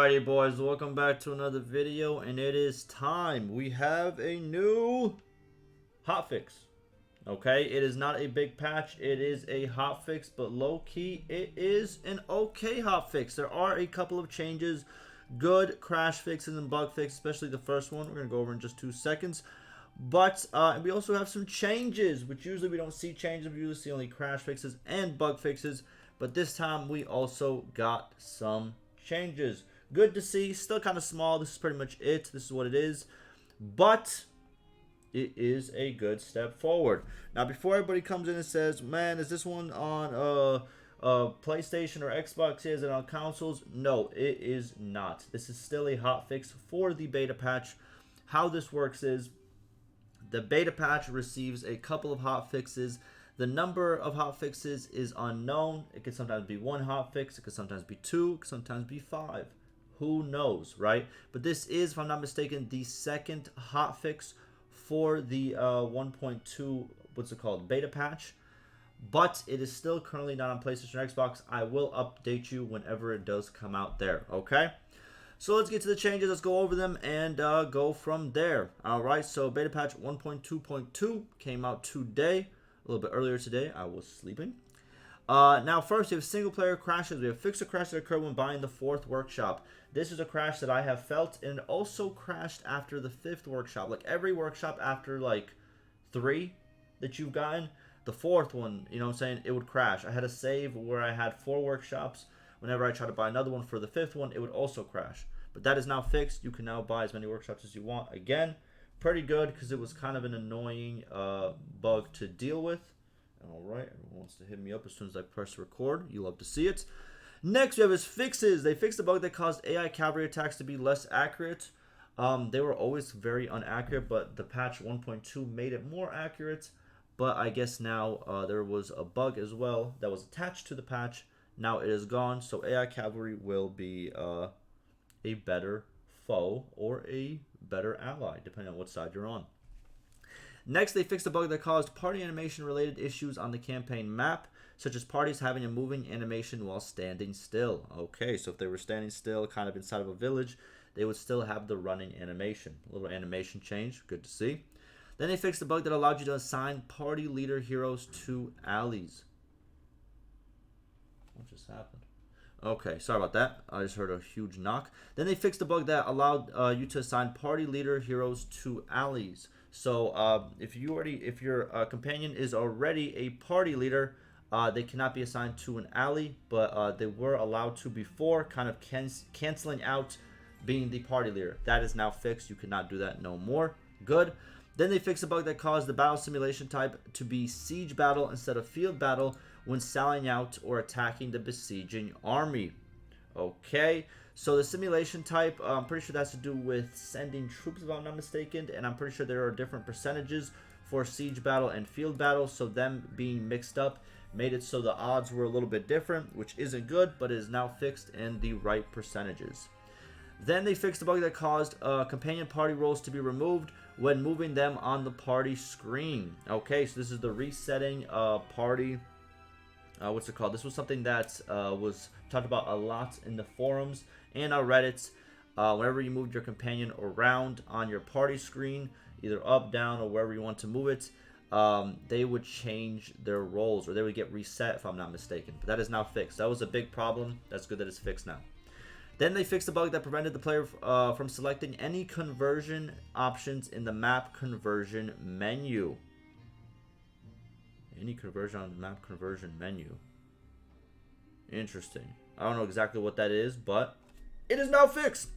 Alrighty boys, welcome back to another video, and it is time. We have a new hotfix. Okay, it is not a big patch, it is a hotfix, but low-key, it is an okay hotfix. There are a couple of changes, good crash fixes and bug fixes, especially the first one. We're going to go over in just 2 seconds. But we also have some changes, which usually we don't see changes. We usually see only crash fixes and bug fixes. But this time we also got some changes. Good to see. Still kind of small. This is pretty much it. This is what it is. But it is a good step forward. Now, before everybody comes in and says, man, is this one on PlayStation or Xbox? Is it on consoles? No, it is not. This is still a hotfix for the beta patch. How this works is the beta patch receives a couple of hotfixes. The number of hotfixes is unknown. It could sometimes be 1 hotfix. It could sometimes be 2. It could sometimes be 5. Who knows, right? But this is, if I'm not mistaken, the second hotfix for the 1.2, what's it called, beta patch. But it is still currently not on PlayStation or Xbox. I will update you whenever it does come out there, okay? So let's get to the changes. Let's go over them and go from there. All right, so beta patch 1.2.2 came out today. A little bit earlier today. I was sleeping. Now, first, we have single-player crashes. We have fixed a crash that occurred when buying the 4th workshop. This is a crash that I have felt, and it also crashed after the 5th workshop. Like, every workshop after, like, 3 that you've gotten, the 4th one, you know what I'm saying, it would crash. I had a save where I had 4 workshops. Whenever I try to buy another one for the 5th one, it would also crash. But that is now fixed. You can now buy as many workshops as you want. Again, pretty good because it was kind of an annoying bug to deal with. All right, everyone wants to hit me up as soon as I press record. You love to see it. Next, we have is fixes. They fixed a bug that caused AI cavalry attacks to be less accurate. They were always very inaccurate, but the patch 1.2 made it more accurate. But I guess now there was a bug as well that was attached to the patch. Now it is gone, so AI cavalry will be a better foe or a better ally, depending on what side you're on. Next, they fixed a bug that caused party animation related issues on the campaign map, such as parties having a moving animation while standing still. Okay, so if they were standing still kind of inside of a village, they would still have the running animation. A little animation change, good to see. Then they fixed a bug that allowed you to assign party leader heroes to allies. What just happened? Okay, sorry about that. I just heard a huge knock. Then they fixed a bug that allowed you to assign party leader heroes to allies. So if your companion is already a party leader, they cannot be assigned to an ally, but they were allowed to before, kind of canceling out being the party leader. That is now fixed. You cannot do that no more. Good. Then they fixed a bug that caused the battle simulation type to be siege battle instead of field battle when sallying out or attacking the besieging army. Okay, so the simulation type, I'm pretty sure that has to do with sending troops, if I'm not mistaken, and I'm pretty sure there are different percentages for siege battle and field battle, so them being mixed up made it so the odds were a little bit different, which isn't good, but it is now fixed in the right percentages. Then they fixed the bug that caused companion party roles to be removed when moving them on the party screen. Okay, so this is the resetting party. What's it called? This was something that was talked about a lot in the forums and on Reddit. Whenever you moved your companion around on your party screen, either up, down, or wherever you want to move it, they would change their roles, or they would get reset, if I'm not mistaken. But that is now fixed. That was a big problem. That's good that it's fixed now. Then they fixed a bug that prevented the player from selecting any conversion options in the map conversion menu. Any conversion on the map conversion menu. Interesting. I don't know exactly what that is, but it is now fixed.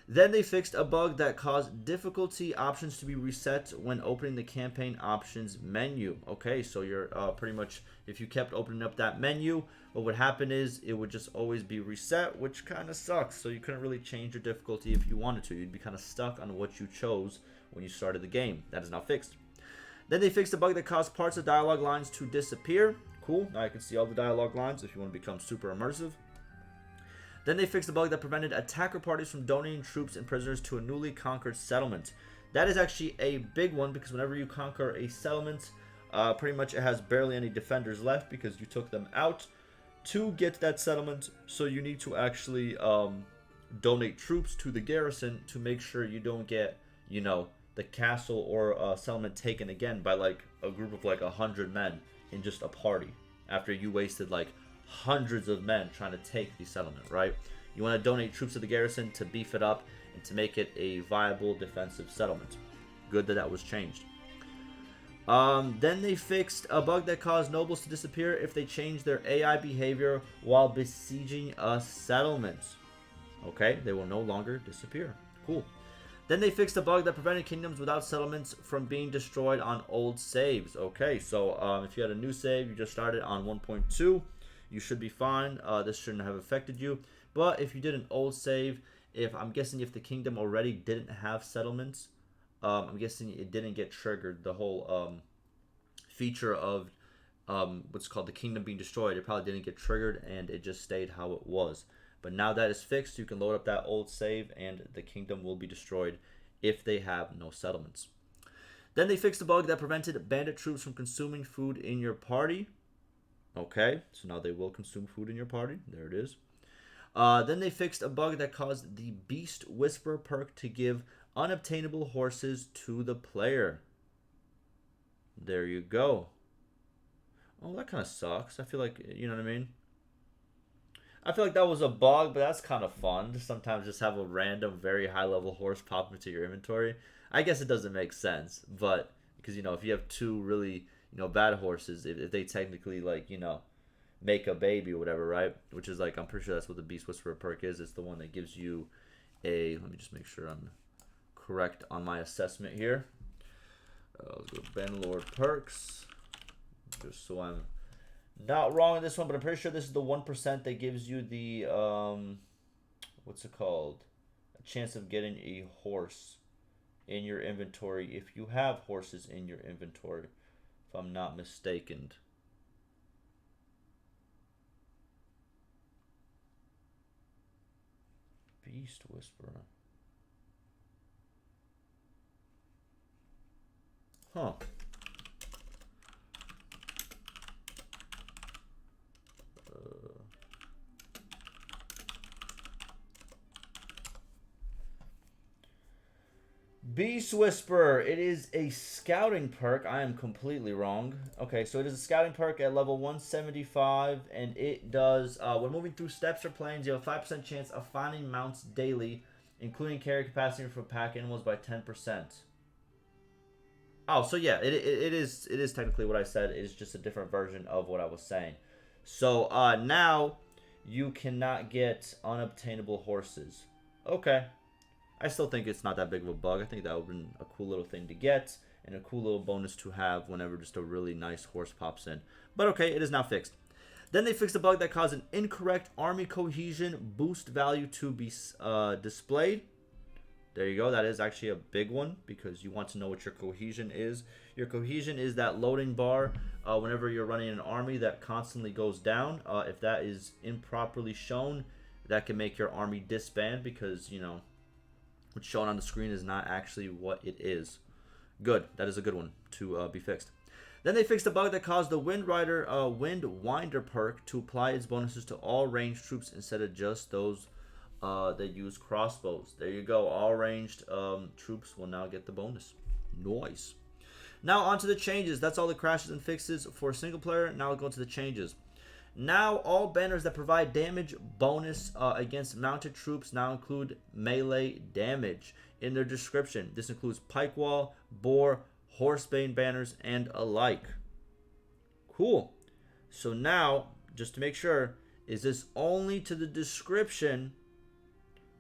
Then they fixed a bug that caused difficulty options to be reset when opening the campaign options menu. Okay, so you're pretty much, if you kept opening up that menu, what would happen is it would just always be reset, which kind of sucks. So you couldn't really change your difficulty if you wanted to. You'd be kind of stuck on what you chose when you started the game. That is now fixed. Then they fixed a bug that caused parts of dialogue lines to disappear. Cool. Now I can see all the dialogue lines if you want to become super immersive. Then they fixed a bug that prevented attacker parties from donating troops and prisoners to a newly conquered settlement. That is actually a big one because whenever you conquer a settlement, pretty much it has barely any defenders left because you took them out to get that settlement. So you need to actually donate troops to the garrison to make sure you don't get, you know, the castle or settlement taken again by like a group of like 100 men in just a party after you wasted like hundreds of men trying to take the settlement, right? You want to donate troops to the garrison to beef it up and to make it a viable defensive settlement. Good that that was changed. Then they fixed a bug that caused nobles to disappear if they changed their AI behavior while besieging a settlement. Okay, they will no longer disappear. Cool. Then they fixed a bug that prevented kingdoms without settlements from being destroyed on old saves. Okay, so if you had a new save, you just started on 1.2, you should be fine. This shouldn't have affected you. But if you did an old save, I'm guessing if the kingdom already didn't have settlements, I'm guessing it didn't get triggered. The whole feature of what's called the kingdom being destroyed, it probably didn't get triggered and it just stayed how it was. But now that is fixed, you can load up that old save and the kingdom will be destroyed if they have no settlements. Then they fixed the bug that prevented bandit troops from consuming food in your party. Okay, so now they will consume food in your party. There it is. Then they fixed a bug that caused the Beast Whisperer perk to give unobtainable horses to the player. There you go. Oh, that kind of sucks. I feel like, you know what I mean? I feel like that was a bug, but that's kind of fun to sometimes just have a random, very high-level horse pop into your inventory. I guess it doesn't make sense, but because, you know, if you have two really, you know, bad horses, if they technically, like, you know, make a baby or whatever, right? Which is like, I'm pretty sure that's what the Beast Whisperer perk is. It's the one that gives you a, let me just make sure I'm correct on my assessment here. Let's go Bannerlord perks, just so I'm not wrong in this one, but I'm pretty sure this is the 1% that gives you the, what's it called? A chance of getting a horse in your inventory if you have horses in your inventory, if I'm not mistaken. Beast Whisperer. Huh. Beast Whisperer. It is a scouting perk. I am completely wrong. Okay, so it is a scouting perk at level 175, and it does, when moving through steppes or plains, you have a 5% chance of finding mounts daily, including carry capacity for pack animals by 10%. Oh, so yeah, it is technically what I said. It is just a different version of what I was saying. So now you cannot get unobtainable horses. Okay. I still think it's not that big of a bug. I think that would have been a cool little thing to get and a cool little bonus to have whenever just a really nice horse pops in. But okay, it is now fixed. Then they fixed a bug that caused an incorrect army cohesion boost value to be displayed. There you go. That is actually a big one because you want to know what your cohesion is. Your cohesion is that loading bar whenever you're running an army that constantly goes down. If that is improperly shown, that can make your army disband because, you know, what's shown on the screen is not actually what it is. Good. That is a good one to be fixed. Then they fixed a bug that caused the Wind Winder perk to apply its bonuses to all ranged troops instead of just those that use crossbows. There you go. All ranged troops will now get the bonus. Nice. Now on to the changes. That's all the crashes and fixes for single player. Now we'll go to the changes. Now, all banners that provide damage bonus against mounted troops now include melee damage in their description. This includes pike wall, boar, horsebane banners, and alike. Cool. So now, just to make sure, is this only to the description,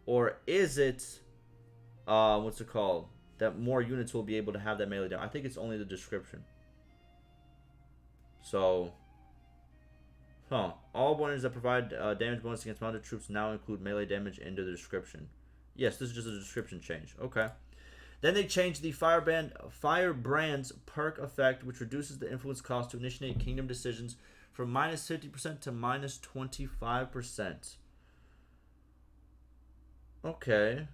or is it, what's it called, that more units will be able to have that melee damage? I think it's only the description. So... All banners that provide damage bonus against mounted troops now include melee damage into the description. Yes, this is just a description change. Okay. Then they changed the Firebrand's perk effect, which reduces the influence cost to initiate kingdom decisions from minus 50% to minus 25%. Okay.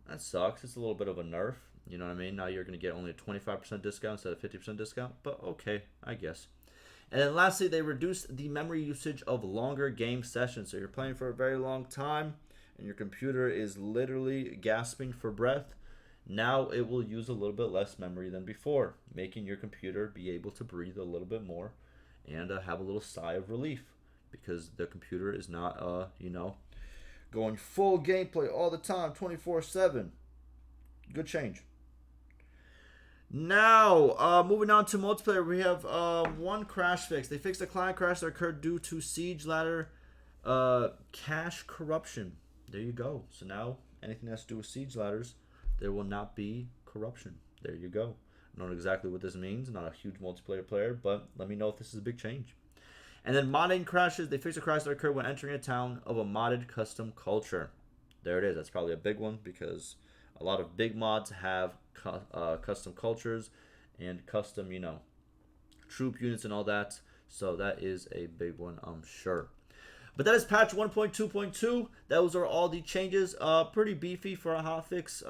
That sucks. It's a little bit of a nerf. You know what I mean? Now you're going to get only a 25% discount instead of 50% discount. But okay, I guess. And then lastly, they reduced the memory usage of longer game sessions. So you're playing for a very long time and your computer is literally gasping for breath. Now it will use a little bit less memory than before, making your computer be able to breathe a little bit more and have a little sigh of relief, because the computer is not, going full gameplay all the time, 24/7. Good change. Now, moving on to multiplayer, we have one crash fix. They fixed a client crash that occurred due to Siege Ladder cache corruption. There you go. So now, anything that's to do with Siege Ladders, there will not be corruption. There you go. I don't know exactly what this means. I'm not a huge multiplayer player, but let me know if this is a big change. And then modding crashes. They fixed a crash that occurred when entering a town of a modded custom culture. There it is. That's probably a big one because a lot of big mods have custom cultures and custom, troop units and all that. So that is a big one, I'm sure. But that is patch 1.2.2. Those are all the changes. Pretty beefy for a hotfix,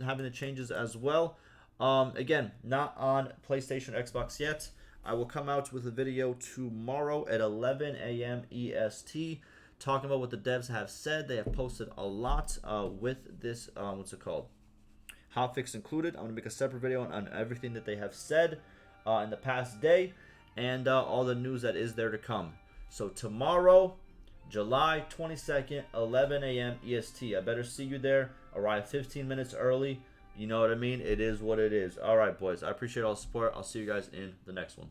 having the changes as well. Again, not on PlayStation, Xbox yet. I will come out with a video tomorrow at 11 a.m. EST talking about what the devs have said. They have posted a lot with this, hotfix included. I'm going to make a separate video on everything that they have said in the past day and all the news that is there to come. So tomorrow, July 22nd, 11 a.m. EST. I better see you there. Arrive 15 minutes early. You know what I mean? It is what it is. All right, boys. I appreciate all the support. I'll see you guys in the next one.